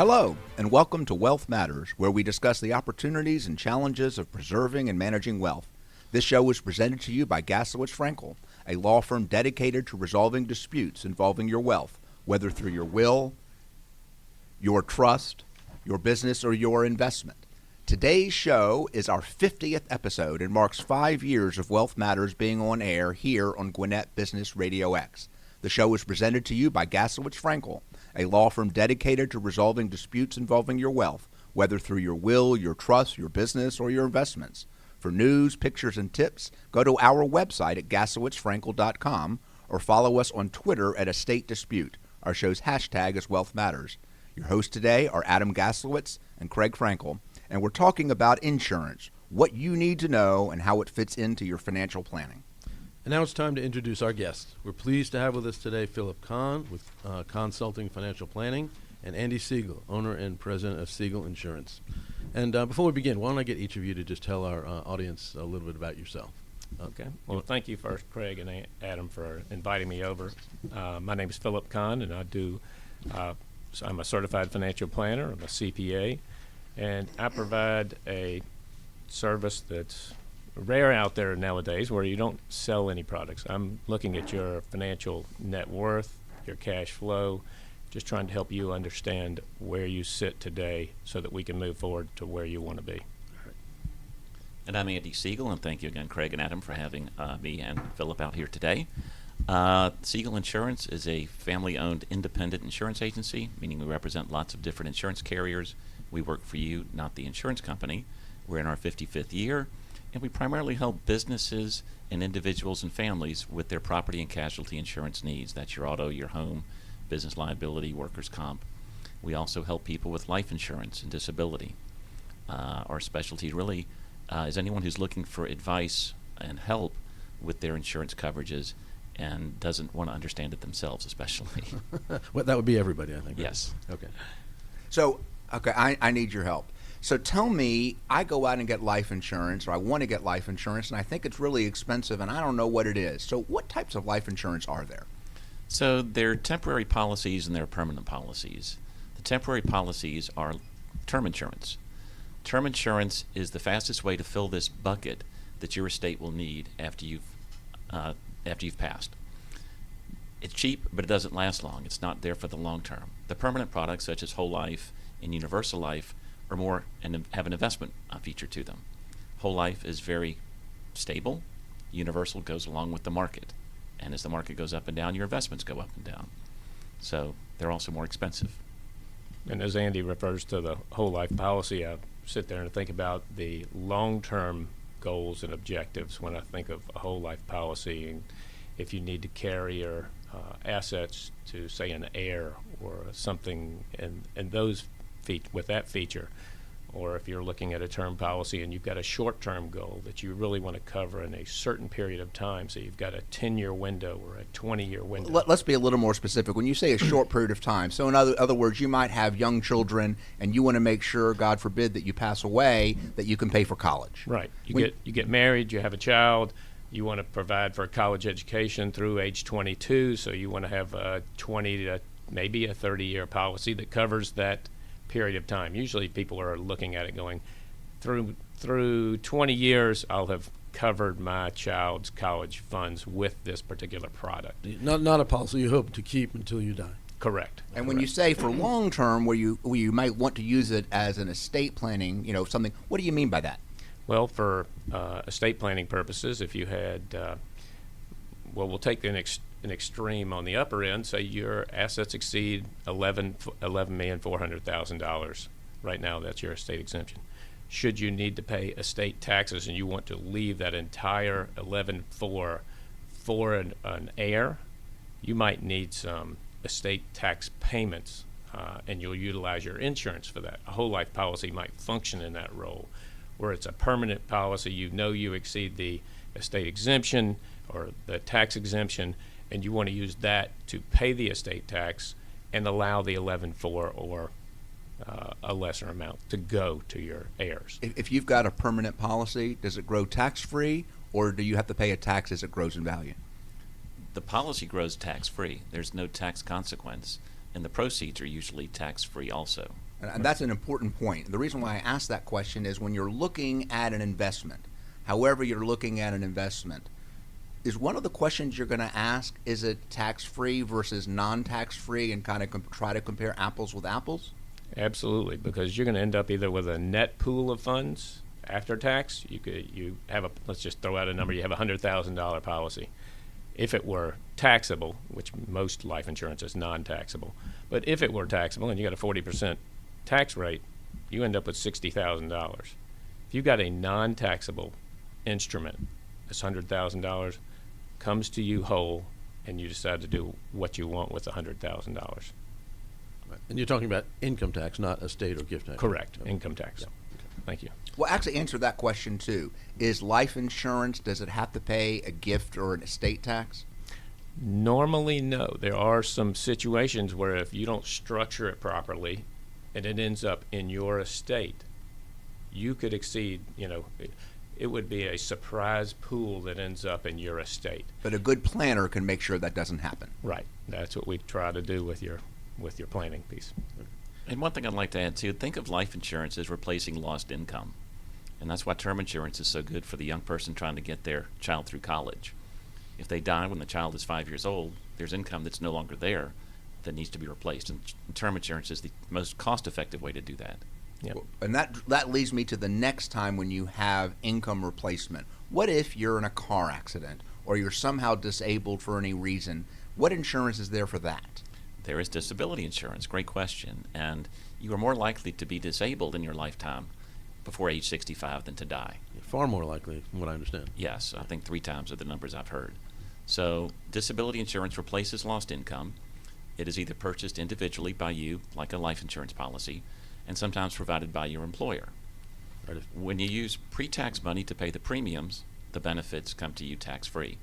Hello, and welcome to Wealth Matters, where we discuss the opportunities and challenges of preserving and managing wealth. This show is presented to you by Gaslowitz Frankel, a law firm dedicated to resolving disputes involving your wealth, whether through your will, your trust, your business, or your investment. Today's show is our 50th episode and marks 5 years of Wealth Matters being on air here on Gwinnett Business RadioX. The show is presented to you by Gaslowitz Frankel, a law firm dedicated to resolving disputes involving your wealth, whether through your will, your trust, your business, or your investments. For news, pictures, and tips, go to our website at gaslowitzfrankel.com or follow us on Twitter at Estate Dispute. Our show's hashtag is Wealth Matters. Your hosts today are Adam Gaslowitz and Craig Frankel, and we're talking about insurance, what you need to know, and how it fits into your financial planning. And now it's time to introduce our guests. We're pleased to have with us today Philip Kahn with Consulting Financial Planning, and Andy Siegel, owner and president of Siegel Insurance. And before we begin, why don't I get each of you to just tell our audience a little bit about yourself? Okay. Well, thank you first, Craig and Adam, for inviting me over. My name is Philip Kahn, and so I'm a certified financial planner. I'm a CPA, and I provide a service that's rare out there nowadays where you don't sell any products. I'm looking at your financial net worth, your cash flow, just trying to help you understand where you sit today so that we can move forward to where you want to be. And I'm Andy Siegel, and thank you again, Craig and Adam, for having me and Philip out here today. Siegel Insurance is a family-owned independent insurance agency, meaning we represent lots of different insurance carriers. We work for you, not the insurance company. We're in our 55th year, and we primarily help businesses and individuals and families with their property and casualty insurance needs. That's your auto, your home, business liability, workers' comp. We also help people with life insurance and disability. Our specialty really is anyone who's looking for advice and help with their insurance coverages and doesn't want to understand it themselves, especially. Well, that would be everybody, I think. Yes. Okay. So, I need your help. So tell me, I go out and get life insurance, or I want to get life insurance, and I think it's really expensive, and I don't know what it is. So what types of life insurance are there? So there are temporary policies and there are permanent policies. The temporary policies are term insurance. Term insurance is the fastest way to fill this bucket that your estate will need after you've passed. It's cheap, but it doesn't last long. It's not there for the long term. The permanent products, such as whole life and universal life, are more and have an investment feature to them. Whole life is very stable. Universal goes along with the market. And as the market goes up and down, your investments go up and down. So they're also more expensive. And as Andy refers to the whole life policy, I sit there and think about the long-term goals and objectives when I think of a whole life policy. And if you need to carry your assets to, say, an heir or something, and those with that feature, or if you're looking at a term policy and you've got a short-term goal that you really want to cover in a certain period of time, so you've got a 10-year window or a 20-year window. Let's be a little more specific. When you say a short period of time, so in other words, you might have young children and you want to make sure, God forbid, that you pass away, that you can pay for college. Right. You get married, you have a child, you want to provide for a college education through age 22, so you want to have a 20 to maybe a 30-year policy that covers that period of time. Usually people are looking at it going, through 20 years I'll have covered my child's college funds with this particular product. Not a policy you hope to keep until you die. Correct. And when you say for long term, where you might want to use it as an estate planning, something, what do you mean by that? Well, for estate planning purposes, if you had, we'll take an extreme on the upper end. Say your assets exceed $11,400,000. Right now, that's your estate exemption. Should you need to pay estate taxes and you want to leave that entire 11.4 for an heir, you might need some estate tax payments, and you'll utilize your insurance for that. A whole life policy might function in that role. Where it's a permanent policy, you exceed the estate exemption or the tax exemption, and you want to use that to pay the estate tax and allow the 11.4 or a lesser amount to go to your heirs. If you've got a permanent policy, does it grow tax-free, or do you have to pay a tax as it grows in value? The policy grows tax-free. There's no tax consequence, and the proceeds are usually tax-free also. And that's an important point. The reason why I asked that question is when you're looking at an investment, however you're looking at an investment, is one of the questions you're going to ask, is it tax-free versus non-tax-free, and kind of try to compare apples with apples? Absolutely, because you're going to end up either with a net pool of funds after tax. You have let's just throw out a number. You have a $100,000 policy. If it were taxable, which most life insurance is non-taxable, but if it were taxable and you got a 40% tax rate, you end up with $60,000. If you've got a non-taxable instrument, this $100,000 comes to you whole, and you decide to do what you want with $100,000. Right. And you're talking about income tax, not estate or gift tax. Correct. Yep. Income tax. Yep. Thank you. Well, actually answer that question too. Is life insurance, does it have to pay a gift or an estate tax? Normally, no. There are some situations where if you don't structure it properly and it ends up in your estate, you could exceed, it would be a surprise pool that ends up in your estate. But a good planner can make sure that doesn't happen. Right. That's what we try to do with your planning piece. And one thing I'd like to add too, think of life insurance as replacing lost income. And that's why term insurance is so good for the young person trying to get their child through college. If they die when the child is 5 years old, there's income that's no longer there that needs to be replaced. And term insurance is the most cost-effective way to do that. Yep. And that leads me to the next time when you have income replacement. What if you're in a car accident or you're somehow disabled for any reason? What insurance is there for that? There is disability insurance. Great question. And you are more likely to be disabled in your lifetime before age 65 than to die. Far more likely, from what I understand. Yes, I think 3 times are the numbers I've heard. So disability insurance replaces lost income. It is either purchased individually by you, like a life insurance policy, and sometimes provided by your employer. Right. When you use pre-tax money to pay the premiums, the benefits come to you tax-free.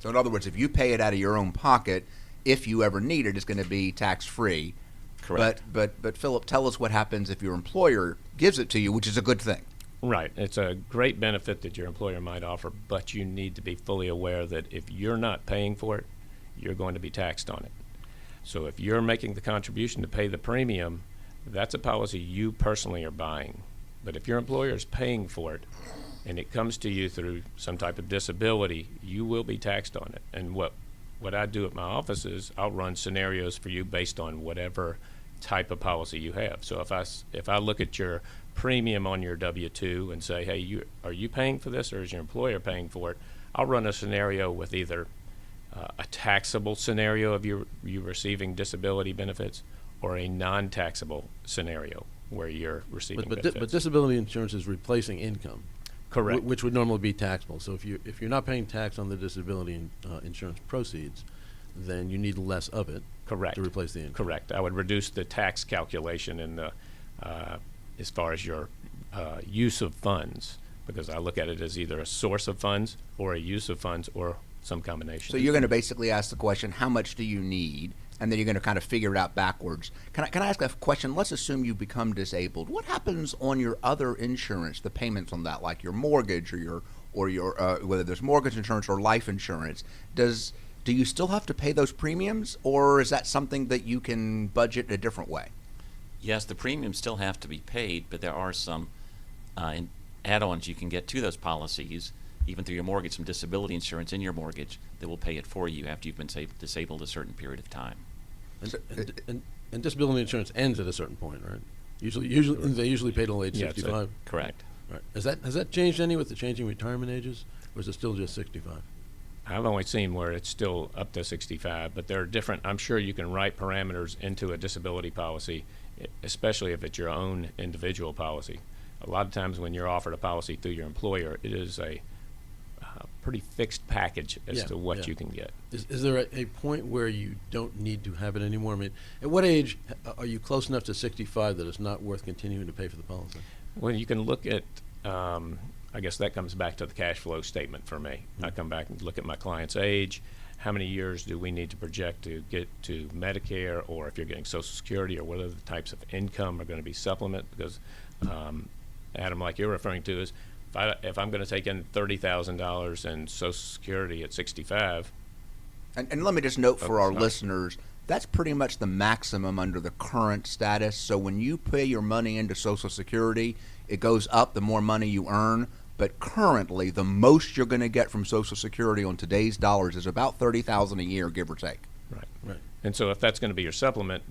So in other words, if you pay it out of your own pocket, if you ever need it, it's going to be tax-free. Correct. But Philip, tell us what happens if your employer gives it to you, which is a good thing. Right. It's a great benefit that your employer might offer, but you need to be fully aware that if you're not paying for it, you're going to be taxed on it. So if you're making the contribution to pay the premium, that's a policy you personally are buying. But if your employer is paying for it and it comes to you through some type of disability, you will be taxed on it. And what I do at my office is I'll run scenarios for you based on whatever type of policy you have. So if I look at your premium on your W-2 and say, hey, are you paying for this or is your employer paying for it? I'll run a scenario with either a taxable scenario of you receiving disability benefits or a non-taxable scenario where you're receiving benefits. But disability insurance is replacing income. Correct. Which would normally be taxable. So if you're not paying tax on the disability insurance proceeds, then you need less of it. Correct. To replace the income. Correct. I would reduce the tax calculation in the as far as your use of funds, because I look at it as either a source of funds or a use of funds or some combination. So you're going to basically ask the question, how much do you need? And then you're going to kind of figure it out backwards. Can I ask a question? Let's assume you become disabled. What happens on your other insurance, the payments on that, like your mortgage or your whether there's mortgage insurance or life insurance? Do you still have to pay those premiums, or is that something that you can budget in a different way? Yes, the premiums still have to be paid, but there are some add-ons you can get to those policies, even through your mortgage, some disability insurance in your mortgage that will pay it for you after you've been disabled a certain period of time. And disability insurance ends at a certain point, right? Usually they usually pay till age 65. Correct. Right. Has that changed any with the changing retirement ages, or is it still just 65? I've only seen where it's still up to 65, but there are different. I'm sure you can write parameters into a disability policy, especially if it's your own individual policy. A lot of times when you're offered a policy through your employer, it is a pretty fixed package as to what you can get. Is there a point where you don't need to have it anymore? I mean, at what age are you close enough to 65 that it's not worth continuing to pay for the policy? Well, you can look at, I guess that comes back to the cash flow statement for me. Mm-hmm. I come back and look at my client's age. How many years do we need to project to get to Medicare, or if you're getting Social Security, or what other types of income are going to be supplement? Because, Adam, like you're referring to, is if I'm going to take in $30,000 in Social Security at 65. And let me just note for our listeners that's pretty much the maximum under the current status. So when you pay your money into Social Security, it goes up the more money you earn. But currently, the most you're going to get from Social Security on today's dollars is about $30,000 a year, give or take. Right. Right. And so if that's going to be your supplement,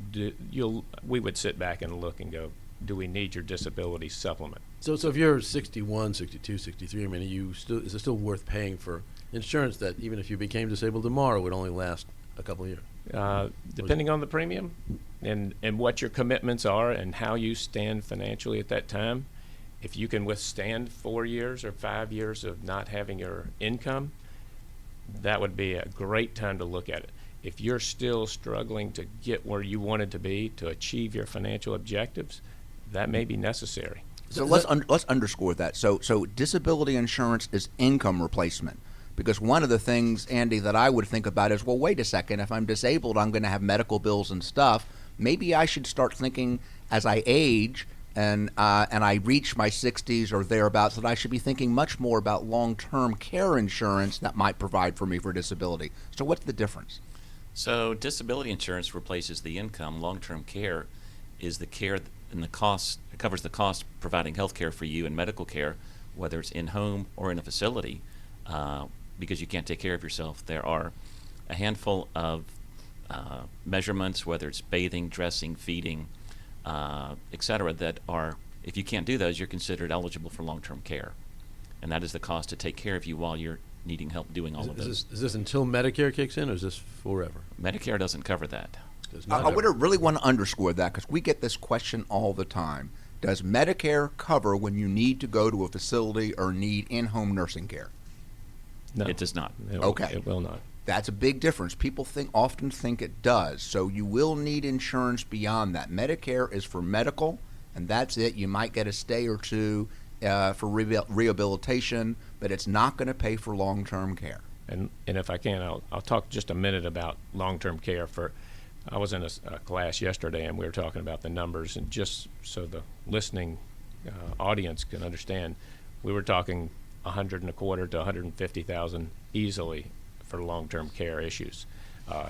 we would sit back and look and go, do we need your disability supplement? So if you're 61, 62, 63, I mean, is it still worth paying for insurance that even if you became disabled tomorrow would only last a couple of years? Depending on the premium and what your commitments are and how you stand financially at that time, if you can withstand 4 years or 5 years of not having your income, that would be a great time to look at it. If you're still struggling to get where you wanted to be to achieve your financial objectives, that may be necessary. So let's underscore that. So disability insurance is income replacement. Because one of the things, Andy, that I would think about is, well, wait a second, if I'm disabled, I'm going to have medical bills and stuff. Maybe I should start thinking as I age and I reach my 60s or thereabouts that I should be thinking much more about long-term care insurance that might provide for me for disability. So what's the difference? So disability insurance replaces the income. Long-term care is the care and the cost. It covers the cost providing health care for you and medical care, whether it's in-home or in a facility, because you can't take care of yourself. There are a handful of measurements, whether it's bathing, dressing, feeding, etc., that are, if you can't do those, you're considered eligible for long-term care. And that is the cost to take care of you while you're needing help doing all of those. Is this until Medicare kicks in, or is this forever? Medicare doesn't cover that. I would really want to underscore that because we get this question all the time. Does Medicare cover when you need to go to a facility or need in-home nursing care? No, It does not. Okay. It will not. That's a big difference. People often think it does. So you will need insurance beyond that. Medicare is for medical, and that's it. You might get a stay or two for rehabilitation, but it's not going to pay for long-term care. And if I can, I'll talk just a minute about long-term care. I was in a class yesterday, and we were talking about the numbers, and just so the listening audience can understand, we were talking 125 to 150,000 easily for long-term care issues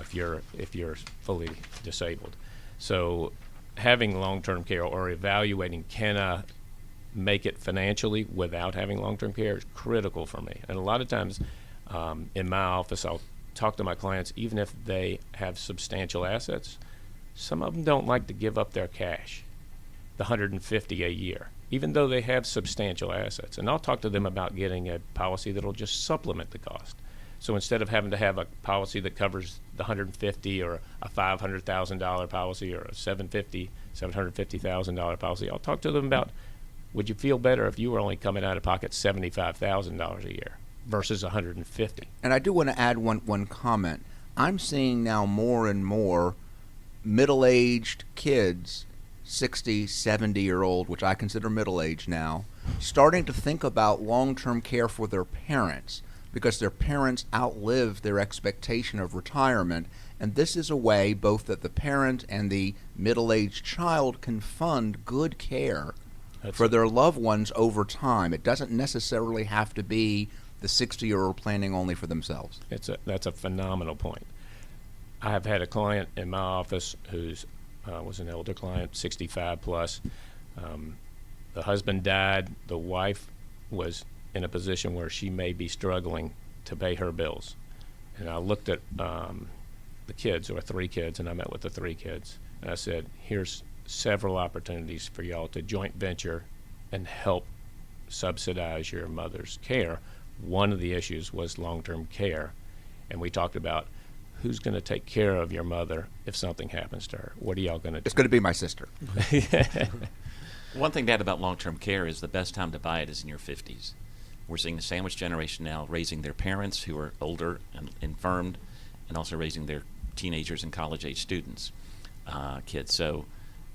if you're fully disabled. So having long-term care or evaluating can I make it financially without having long-term care is critical for me. And a lot of times in my office, I'll talk to my clients, even if they have substantial assets. Some of them don't like to give up their cash, the $150 a year, even though they have substantial assets. And I'll talk to them about getting a policy that'll just supplement the cost. So instead of having to have a policy that covers the $150 or a $500,000 policy or a $750,000 policy, I'll talk to them about, would you feel better if you were only coming out of pocket $75,000 a year versus $150? And I do want to add one comment. I'm seeing now more and more middle-aged kids, 60, 70-year-old, which I consider middle-aged now, starting to think about long-term care for their parents because their parents outlive their expectation of retirement. And this is a way both that the parent and the middle-aged child can fund good care for their loved ones over time. It doesn't necessarily have to be the 60-year-old planning only for themselves. That's a phenomenal point. I have had a client in my office who's was an elder client, 65 plus. The husband died. The wife was in a position where she may be struggling to pay her bills. And I looked at the kids, or 3 kids, and I met with the 3 kids. And I said, here's several opportunities for y'all to joint venture and help subsidize your mother's care. One of the issues was long-term care. And we talked about who's going to take care of your mother if something happens to her. What are y'all going to do? It's going to be my sister. One thing to add about long-term care is the best time to buy it is in your 50s. We're seeing the sandwich generation now raising their parents who are older and infirmed, and also raising their teenagers and college-age students, kids. So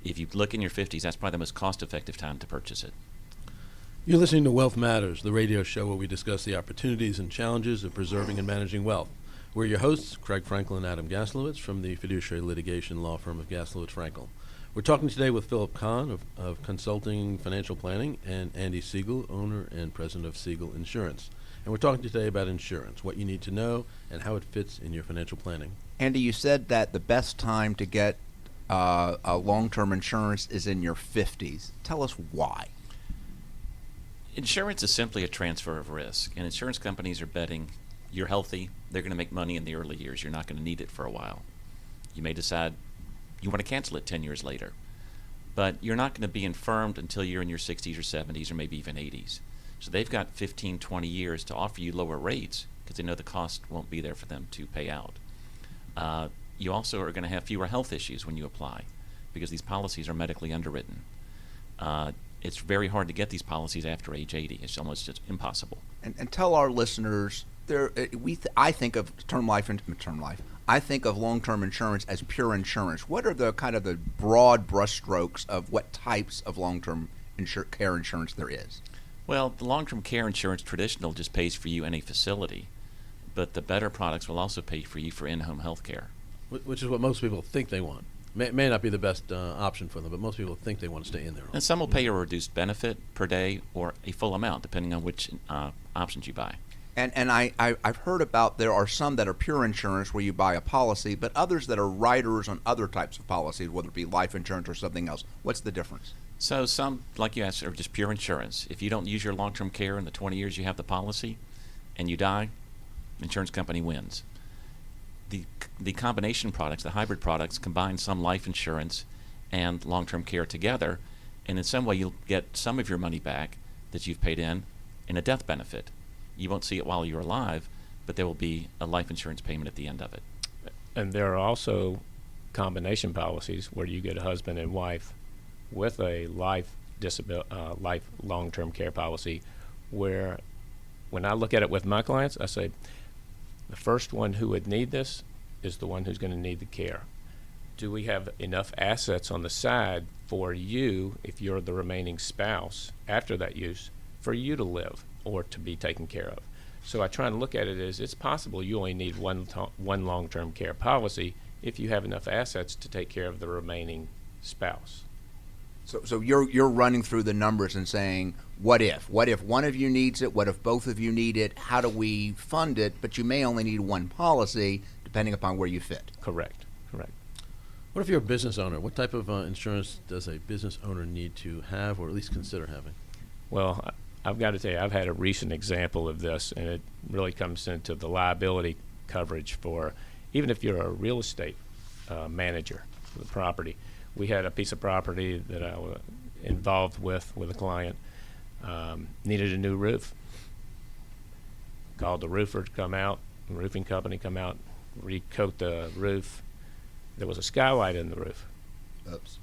if you look in your 50s, that's probably the most cost-effective time to purchase it. You're listening to Wealth Matters, the radio show where we discuss the opportunities and challenges of preserving and managing wealth. We're your hosts, Craig Frankel and Adam Gaslowitz from the fiduciary litigation law firm of Gaslowitz Frankel. We're talking today with Philip Kahn of Consulting Financial Planning and Andy Siegel, owner and president of Siegel Insurance. And we're talking today about insurance, what you need to know and how it fits in your financial planning. Andy, you said that the best time to get a long-term insurance is in your 50s. Tell us why. Insurance is simply a transfer of risk, and insurance companies are betting you're healthy, they're going to make money in the early years, you're not going to need it for a while. You may decide you want to cancel it 10 years later, but you're not going to be infirmed until you're in your 60s or 70s or maybe even 80s. So they've got 15, 20 years to offer you lower rates because they know the cost won't be there for them to pay out. You also are going to have fewer health issues when you apply because these policies are medically underwritten. It's very hard to get these policies after age 80. It's almost just impossible. And tell our listeners, I think of I think of long-term insurance as pure insurance. What are the kind of the broad brushstrokes of what types of long-term care insurance there is? Well, the long-term care insurance traditional just pays for you in a facility, but the better products will also pay for you for in-home health care. Which is what most people think they want. May not be the best option for them, but most people think they want to stay in there. And some will pay a reduced benefit per day or a full amount, depending on which options you buy. And I've heard about there are some that are pure insurance where you buy a policy, but others that are riders on other types of policies, whether it be life insurance or something else. What's the difference? So some, like you asked, are just pure insurance. If you don't use your long-term care in the 20 years you have the policy and you die, insurance company wins. The combination products, the hybrid products, combine some life insurance and long-term care together, and in some way you'll get some of your money back that you've paid in a death benefit. You won't see it while you're alive, but there will be a life insurance payment at the end of it. And there are also combination policies where you get a husband and wife with a life long-term care policy, where when I look at it with my clients, I say the first one who would need this is the one who's going to need the care. Do we have enough assets on the side for you, if you're the remaining spouse after that use, for you to live or to be taken care of? So I try and look at it as it's possible you only need one long-term care policy if you have enough assets to take care of the remaining spouse. So you're running through the numbers and saying, what if one of you needs it? What if both of you need it? How do we fund it? But you may only need one policy depending upon where you fit. Correct. What if you're a business owner? What type of insurance does a business owner need to have, or at least consider having? Well, I've got to tell you, I've had a recent example of this, and it really comes into the liability coverage for, even if you're a real estate manager for the property. We had a piece of property that I was involved with a client, needed a new roof. Called the roofer to come out, the roofing company come out, recoat the roof. There was a skylight in the roof. Oops.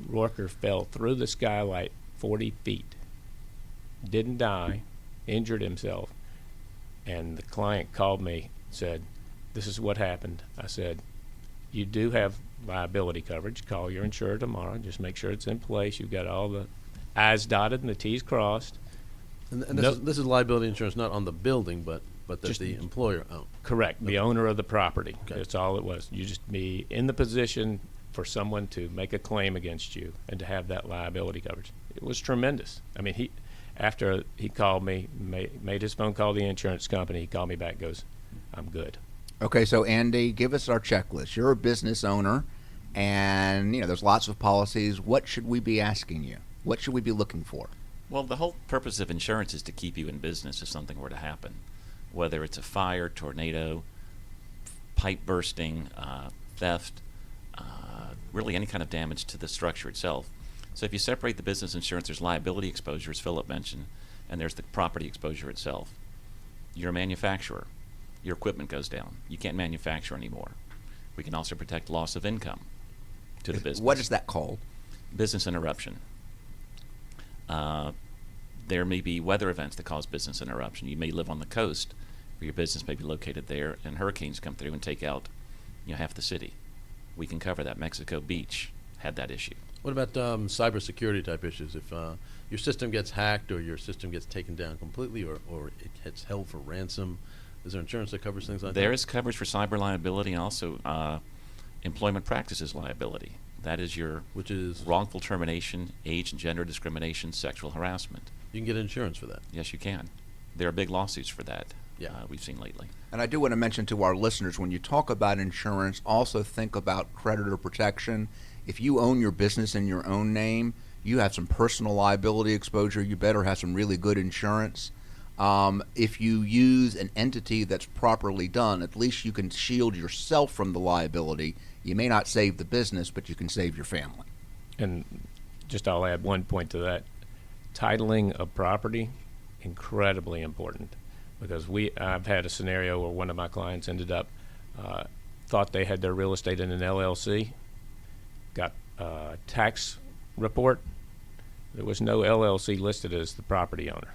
Worker fell through the skylight 40 feet. Didn't die, injured himself. And the client called me, said, this is what happened. I said, you do have liability coverage. Call your insurer tomorrow. Just make sure it's in place. You've got all the I's dotted and the T's crossed. And this is liability insurance not on the building, but that Just the employer owns. Correct. The owner of the property. Okay. That's all it was. You just be in the position for someone to make a claim against you and to have that liability coverage. It was tremendous. I mean, after he called me, made his phone call to the insurance company, he called me back, goes, I'm good. Okay, so Andy, give us our checklist. You're a business owner, and there's lots of policies. What should we be asking you? What should we be looking for? Well, the whole purpose of insurance is to keep you in business if something were to happen, whether it's a fire, tornado, pipe bursting, theft, really any kind of damage to the structure itself. So if you separate the business insurance, there's liability exposure, as Philip mentioned, and there's the property exposure itself. You're a manufacturer. Your equipment goes down. You can't manufacture anymore. We can also protect loss of income to the business. What is that called? Business interruption. There may be weather events that cause business interruption. You may live on the coast, or your business may be located there, and hurricanes come through and take out half the city. We can cover that. Mexico Beach had that issue. What about cybersecurity type issues? If your system gets hacked or your system gets taken down completely or it gets held for ransom, is there insurance that covers things like that? There is coverage for cyber liability and also employment practices liability. That is which is wrongful termination, age and gender discrimination, sexual harassment. You can get insurance for that. Yes, you can. There are big lawsuits for that. we've seen lately. And I do want to mention to our listeners, when you talk about insurance, also think about creditor protection. If you own your business in your own name, you have some personal liability exposure. You better have some really good insurance. If you use an entity that's properly done, at least you can shield yourself from the liability. You may not save the business, but you can save your family. And just I'll add one point to that. Titling a property, incredibly important. Because I've had a scenario where one of my clients ended up, thought they had their real estate in an LLC, got a tax report. There was no LLC listed as the property owner.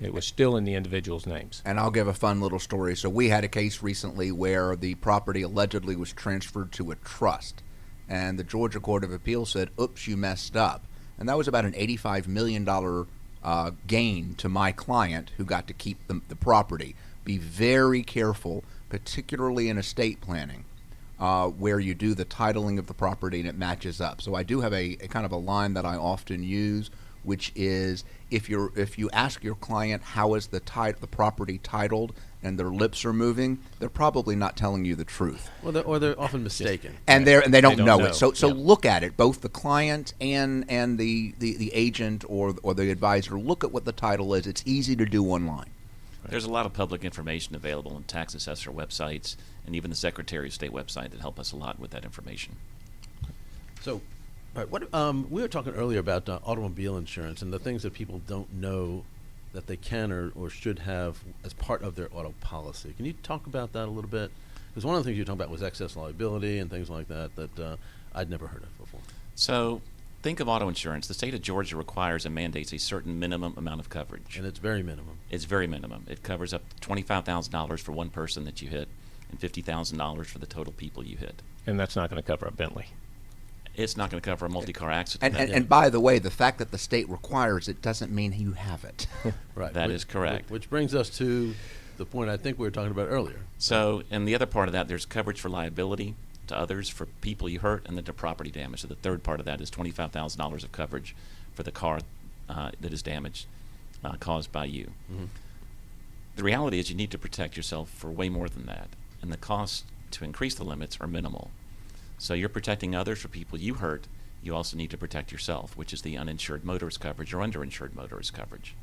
It was still in the individual's names. And I'll give a fun little story. So we had a case recently where the property allegedly was transferred to a trust. And the Georgia Court of Appeals said, oops, you messed up. And that was about an $85 million gain to my client who got to keep the property. Be very careful, particularly in estate planning, where you do the titling of the property and it matches up. So I do have a kind of a line that I often use, which is if you ask your client how is the property titled and their lips are moving, they're probably not telling you the truth. Or they're often mistaken. And they don't know it. So Yeah. look at it, both the client and the agent or the advisor. Look at what the title is. It's easy to do online. There's a lot of public information available on tax assessor websites and even the Secretary of State website that help us a lot with that information. So, all right, we were talking earlier about automobile insurance and the things that people don't know that they can or should have as part of their auto policy. Can you talk about that a little bit? Because one of the things you were talking about was excess liability and things like that I'd never heard of before. So think of auto insurance. The state of Georgia requires and mandates a certain minimum amount of coverage. And it's very minimum. It's very minimum. It covers up to $25,000 for one person that you hit and $50,000 for the total people you hit. And that's not going to cover a Bentley. It's not going to cover a multi-car accident. And by the way, the fact that the state requires it doesn't mean you have it. Right. That is correct. Which brings us to the point I think we were talking about earlier. So, and the other part of that, there's coverage for liability to others, for people you hurt, and then to property damage. So the third part of that is $25,000 of coverage for the car that is damaged caused by you. Mm-hmm. The reality is you need to protect yourself for way more than that, and the costs to increase the limits are minimal. So you're protecting others for people you hurt. You also need to protect yourself, which is the uninsured motorist coverage or underinsured motorist coverage.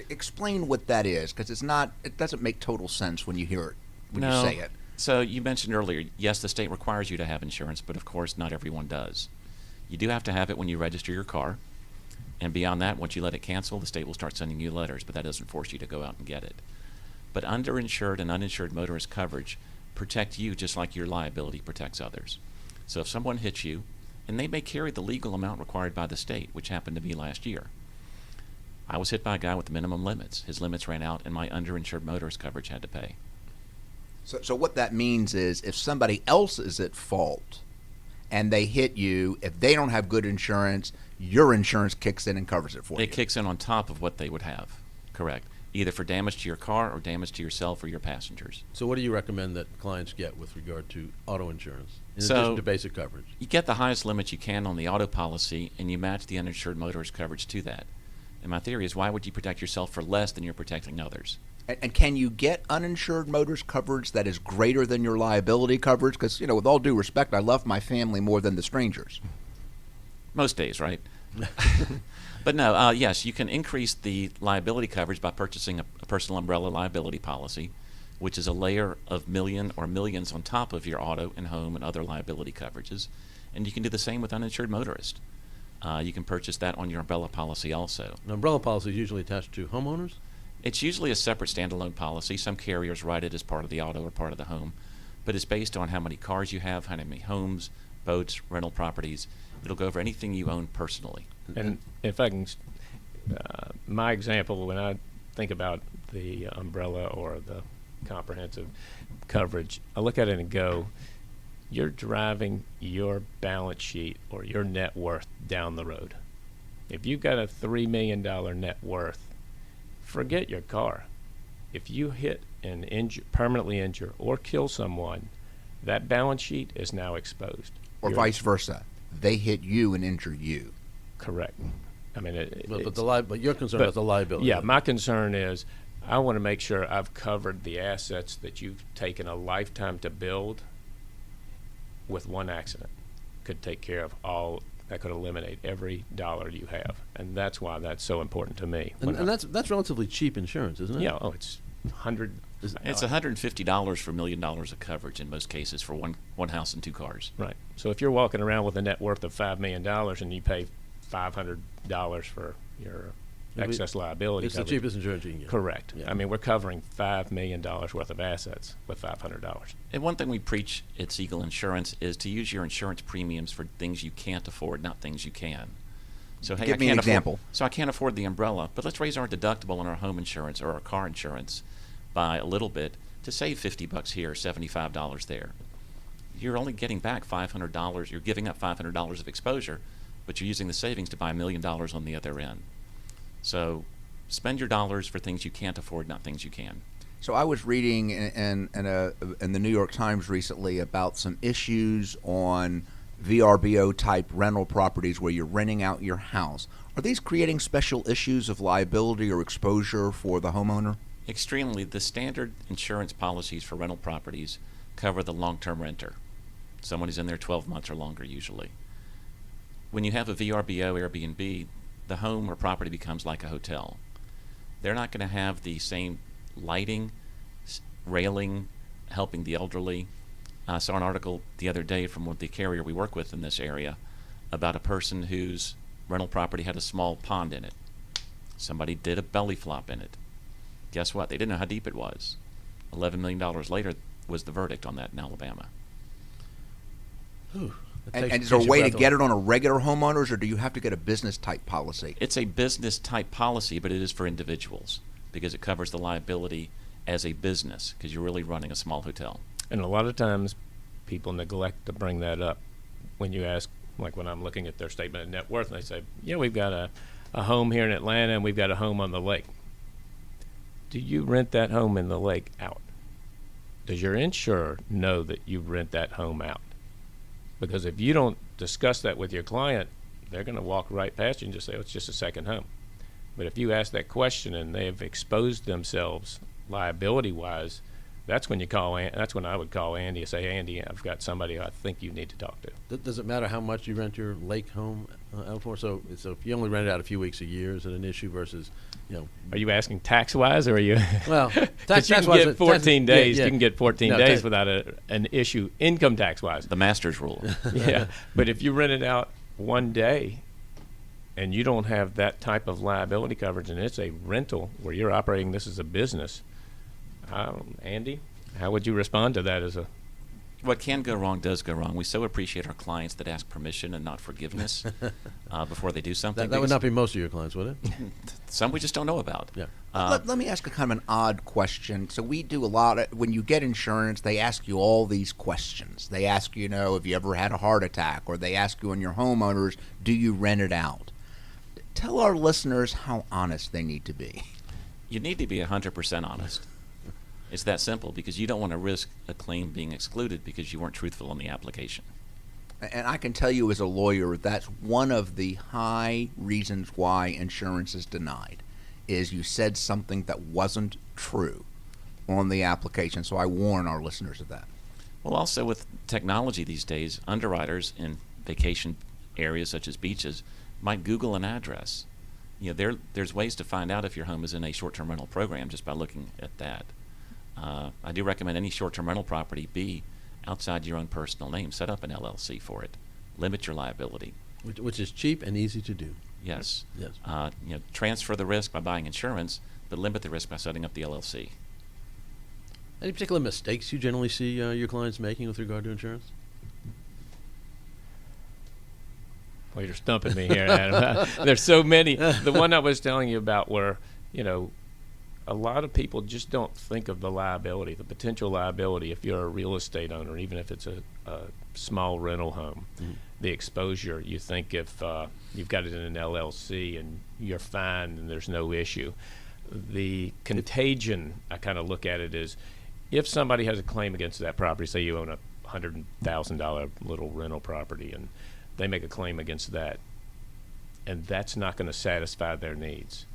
Explain what that is, because it doesn't make total sense when you hear it, when No. you say it. So you mentioned earlier, yes, the state requires you to have insurance, but of course not everyone does. You do have to have it when you register your car, and beyond that, once you let it cancel, the state will start sending you letters, but that doesn't force you to go out and get it. But underinsured and uninsured motorist coverage protect you just like your liability protects others. So if someone hits you, and they may carry the legal amount required by the state, which happened to me last year. I was hit by a guy with the minimum limits. His limits ran out, and my underinsured motorist coverage had to pay. So what that means is if somebody else is at fault and they hit you, if they don't have good insurance, your insurance kicks in and covers it for you. It kicks in on top of what they would have, correct, either for damage to your car or damage to yourself or your passengers. So what do you recommend that clients get with regard to auto insurance, in So- addition to basic coverage? You get the highest limit you can on the auto policy, and you match the uninsured motorist coverage to that. And my theory is, why would you protect yourself for less than you're protecting others? And can you get uninsured motorist coverage that is greater than your liability coverage? Because, with all due respect, I love my family more than the strangers. Most days, right? But no, yes, you can increase the liability coverage by purchasing a personal umbrella liability policy, which is a layer of million or millions on top of your auto and home and other liability coverages. And you can do the same with uninsured motorist. You can purchase that on your umbrella policy also. An umbrella policy is usually attached to homeowners? It's usually a separate standalone policy. Some carriers write it as part of the auto or part of the home, but it's based on how many cars you have, how many homes, boats, rental properties. It'll go over anything you own personally. And if I can, my example, when I think about the umbrella or the comprehensive coverage, I look at it and go, you're driving your balance sheet or your net worth down the road. If you've got a $3 million net worth, forget your car. If you hit and permanently injure or kill someone, that balance sheet is now exposed. Or You're- vice versa. They hit you and injure you. Correct. I mean, But your concern is the liability. Yeah, my concern is I want to make sure I've covered the assets that you've taken a lifetime to build with one accident. Could take care of all, that could eliminate every dollar you have. And that's why that's so important to me. And that's relatively cheap insurance, isn't it? Yeah, it's It's $150 for $1 million of coverage in most cases for one house and 2 cars. Right. So if you're walking around with a net worth of $5 million and you pay $500 for your excess liability It's coverage, the cheapest insurance you can get. correct. Yeah. I mean, we're covering $5 million worth of assets with $500. And one thing we preach at Siegel Insurance is to use your insurance premiums for things you can't afford, not things you can. So hey, Give me an example. So I can't afford the umbrella, but let's raise our deductible on our home insurance or our car insurance by a little bit to save $50 here, $75 there. You're only getting back $500. You're giving up $500 of exposure, but you're using the savings to buy $1 million on the other end. So spend your dollars for things you can't afford, not things you can. So I was reading in the New York Times recently about some issues on VRBO type rental properties where you're renting out your house. Are these creating special issues of liability or exposure for the homeowner? Extremely. The standard insurance policies for rental properties cover the long-term renter, someone who's in there 12 months or longer usually. When you have a VRBO Airbnb, the home or property becomes like a hotel. They're not going to have the same lighting, railing, helping the elderly. I saw an article the other day from the carrier we work with in this area about a person whose rental property had a small pond in it. Somebody did a belly flop in it. Guess what? They didn't know how deep it was. $11 million later was the verdict on that in Alabama. Whew. And is there a way to get it on a regular homeowners, or do you have to get a business type policy? It's a business type policy, but it is for individuals because it covers the liability as a business because you're really running a small hotel. And a lot of times people neglect to bring that up when you ask, like when I'm looking at their statement of net worth, and they say, yeah, we've got a home here in Atlanta and we've got a home on the lake. Do you rent that home in the lake out? Does your insurer know that you rent that home out? Because if you don't discuss that with your client, they're going to walk right past you and just say, oh, it's just a second home. But if you ask that question and they have exposed themselves liability-wise, that's when that's when I would call Andy and say, Andy, I've got somebody I think you need to talk to. Does it matter how much you rent your lake home out for? So if you only rent it out a few weeks a year, is it an issue versus, Are you asking tax-wise, or are you? Well, tax-wise, you can get 14 days. Yeah. You can get 14 No, days without an issue income tax-wise. The master's rule. Yeah, but if you rent it out one day and you don't have that type of liability coverage and it's a rental where you're operating this as a business, Andy, how would you respond to that as a... What can go wrong does go wrong. We so appreciate our clients that ask permission and not forgiveness before they do something. That would not be most of your clients, would it? Some we just don't know about. Yeah. Let me ask a kind of an odd question. So we do a lot when you get insurance, they ask you all these questions. They ask you, have you ever had a heart attack? Or they ask you on your homeowners, do you rent it out? Tell our listeners how honest they need to be. You need to be 100% honest. It's that simple because you don't want to risk a claim being excluded because you weren't truthful in the application. And I can tell you as a lawyer, that's one of the high reasons why insurance is denied, is you said something that wasn't true on the application. So I warn our listeners of that. Well, also with technology these days, underwriters in vacation areas such as beaches might Google an address. There's ways to find out if your home is in a short-term rental program just by looking at that. I do recommend any short-term rental property be outside your own personal name. Set up an LLC for it. Limit your liability. Which is cheap and easy to do. Yes. Yes. Transfer the risk by buying insurance, but limit the risk by setting up the LLC. Any particular mistakes you generally see your clients making with regard to insurance? Well, you're stumping me here, Adam. There's so many. The one I was telling you about where, a lot of people just don't think of the liability, the potential liability if you're a real estate owner, even if it's a small rental home. Mm-hmm. The exposure, you think if you've got it in an LLC and you're fine and there's no issue. The contagion, I kind of look at it as if somebody has a claim against that property, say you own a $100,000 little rental property and they make a claim against that, and that's not going to satisfy their needs.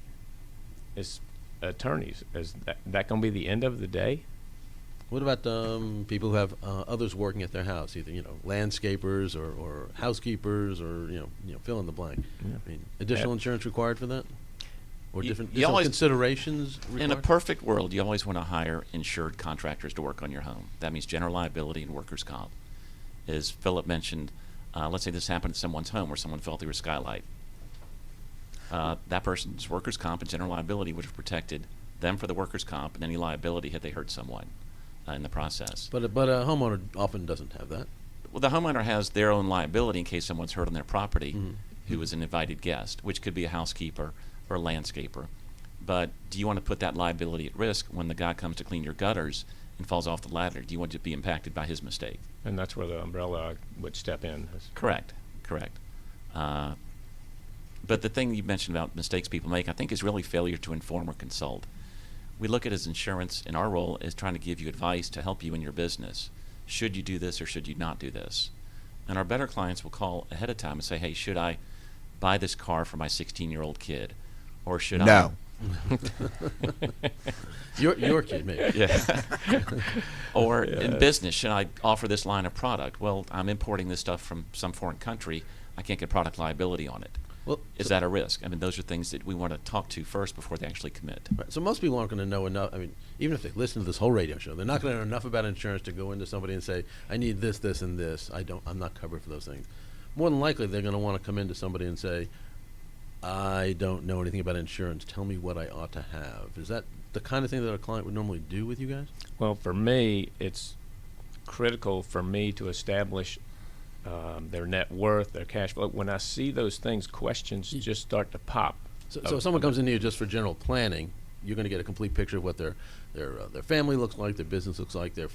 attorneys. Is that going to be the end of the day? What about people who have others working at their house, either landscapers or housekeepers or fill in the blank? Yeah. I mean, additional insurance required for that, or You different always- considerations required? In a perfect world, you always want to hire insured contractors to work on your home. That means general liability and workers' comp. As Philip mentioned, let's say this happened at someone's home where someone fell through a skylight. That person's workers' comp and general liability would have protected them for the workers' comp and any liability had they hurt someone in the process. But a homeowner often doesn't have that. Well, the homeowner has their own liability in case someone's hurt on their property Mhm. who was an invited guest, which could be a housekeeper or a landscaper. But do you want to put that liability at risk when the guy comes to clean your gutters and falls off the ladder? Do you want to be impacted by his mistake? And that's where the umbrella would step in. Correct. But the thing you mentioned about mistakes people make, I think, is really failure to inform or consult. We look at it as insurance in our role as trying to give you advice to help you in your business. Should you do this or should you not do this? And our better clients will call ahead of time and say, hey, should I buy this car for my 16-year-old kid? Or should No. Your kid, maybe. Yeah. Or in business, should I offer this line of product? Well, I'm importing this stuff from some foreign country. I can't get product liability on it. Well, Is that a risk? I mean, those are things that we want to talk to first before they actually commit. Right. So most people aren't going to know enough. I mean, even if they listen to this whole radio show, they're not going to know enough about insurance to go into somebody and say, "I need this, this, and this. I'm not covered for those things." More than likely, they're going to want to come into somebody and say, "I don't know anything about insurance. Tell me what I ought to have." Is that the kind of thing that a client would normally do with you guys? Well, for me, it's critical for me to establish their net worth, their cash flow. When I see those things, questions just start to pop. So if someone comes into you just for general planning, you're going to get a complete picture of what their family looks like, their business looks like, their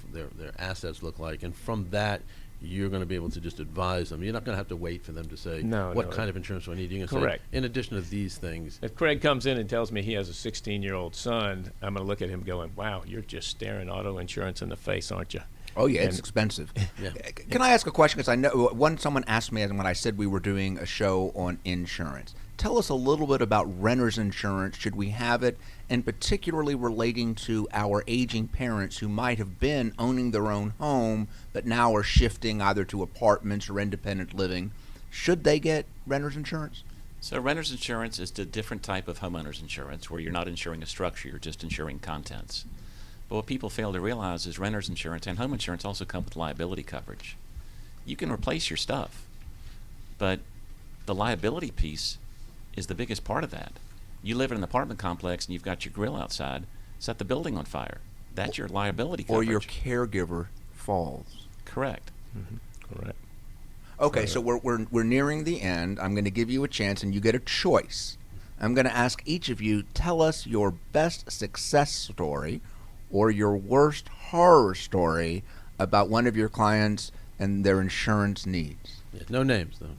assets look like, and from that, you're going to be able to just advise them. You're not going to have to wait for them to say, what kind of insurance do I need? You're going to say, in addition to these things. If Craig comes in and tells me he has a 16-year-old son, I'm going to look at him going, wow, you're just staring auto insurance in the face, aren't you? Oh, yeah, it's expensive. Yeah. Can I ask a question? Because I know someone asked me when I said we were doing a show on insurance. Tell us a little bit about renter's insurance. Should we have it? And particularly relating to our aging parents who might have been owning their own home, but now are shifting either to apartments or independent living. Should they get renter's insurance? So renter's insurance is a different type of homeowner's insurance where you're not insuring a structure, you're just insuring contents. But what people fail to realize is renter's insurance and home insurance also come with liability coverage. You can replace your stuff, but the liability piece is the biggest part of that. You live in an apartment complex and you've got your grill outside, set the building on fire. That's your liability coverage. Or your caregiver falls. Correct. Mm-hmm. Correct. Okay, so we're nearing the end. I'm going to give you a chance, and you get a choice. I'm going to ask each of you, tell us your best success story or your worst horror story about one of your clients and their insurance needs. Yeah, no names, though.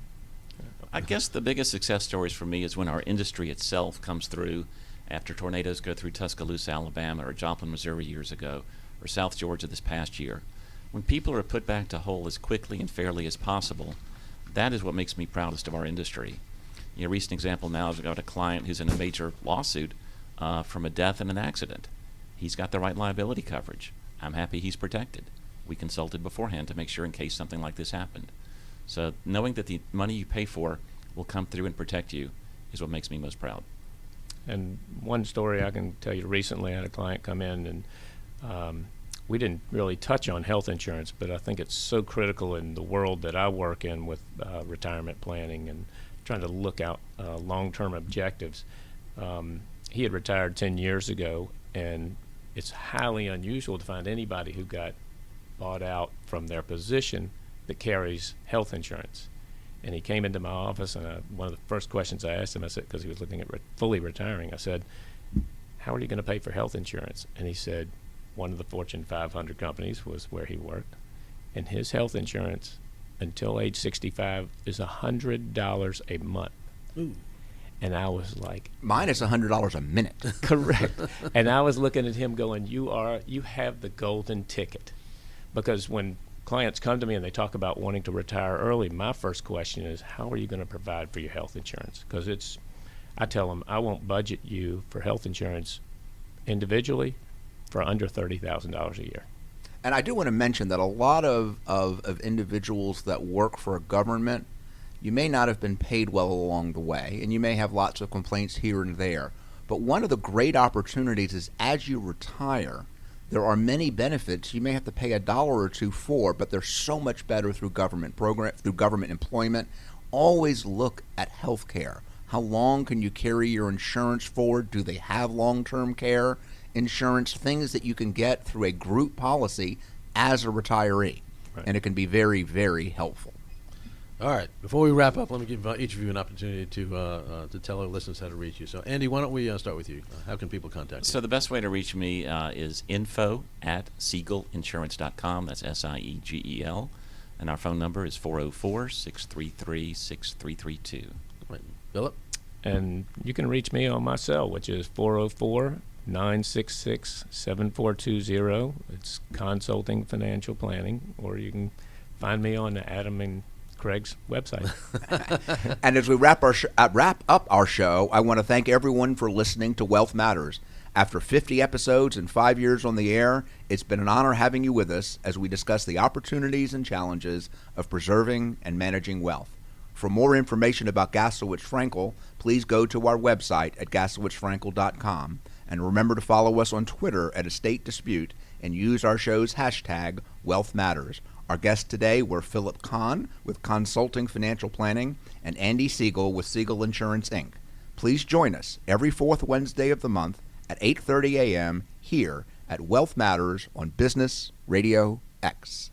I guess the biggest success stories for me is when our industry itself comes through after tornadoes go through Tuscaloosa, Alabama, or Joplin, Missouri years ago, or South Georgia this past year. When people are put back to whole as quickly and fairly as possible, that is what makes me proudest of our industry. A recent example now is we've got a client who's in a major lawsuit from a death in an accident. He's got the right liability coverage. I'm happy he's protected. We consulted beforehand to make sure in case something like this happened. So knowing that the money you pay for will come through and protect you is what makes me most proud. And one story I can tell you recently, I had a client come in and we didn't really touch on health insurance, but I think it's so critical in the world that I work in with retirement planning and trying to look out long-term objectives. He had retired 10 years ago, and it's highly unusual to find anybody who got bought out from their position that carries health insurance. And he came into my office, and one of the first questions I asked him, I said, because he was looking at fully retiring, I said, how are you going to pay for health insurance? And he said, one of the Fortune 500 companies was where he worked, and his health insurance until age 65 is $100 a month. Ooh. And I was like, Mine is $100 a minute. correct. And I was looking at him going, you have the golden ticket. Because when clients come to me and they talk about wanting to retire early, my first question is, how are you going to provide for your health insurance? Because I tell them, I won't budget you for health insurance individually for under $30,000 a year. And I do want to mention that a lot of individuals that work for a government, you may not have been paid well along the way, and you may have lots of complaints here and there. But one of the great opportunities is as you retire, there are many benefits you may have to pay $1 or $2 for, but they're so much better through government through government employment. Always look at health care. How long can you carry your insurance for? Do they have long-term care insurance? Things that you can get through a group policy as a retiree. Right. And it can be very, very helpful. All right. Before we wrap up, let me give each of you an opportunity to tell our listeners how to reach you. So, Andy, why don't we start with you? How can people contact you? So the best way to reach me is info@siegelinsurance.com. That's SIEGEL. And our phone number is 404-633-6332. Right. Philip? And you can reach me on my cell, which is 404-966-7420. It's Consulting Financial Planning, or you can find me on Adam and Craig's website. And as we wrap up our show, I want to thank everyone for listening to Wealth Matters. After 50 episodes and 5 years on the air, it's been an honor having you with us as we discuss the opportunities and challenges of preserving and managing wealth. For more information about Gaslowitz Frankel, please go to our website at gaslowitzfrankel.com. And remember to follow us on Twitter at Estate Dispute and use our show's hashtag Wealth Matters. Our guests today were Philip Kahn with Consulting Financial Planning and Andy Siegel with Siegel Insurance, Inc. Please join us every fourth Wednesday of the month at 8:30 a.m. here at Wealth Matters on Business Radio X.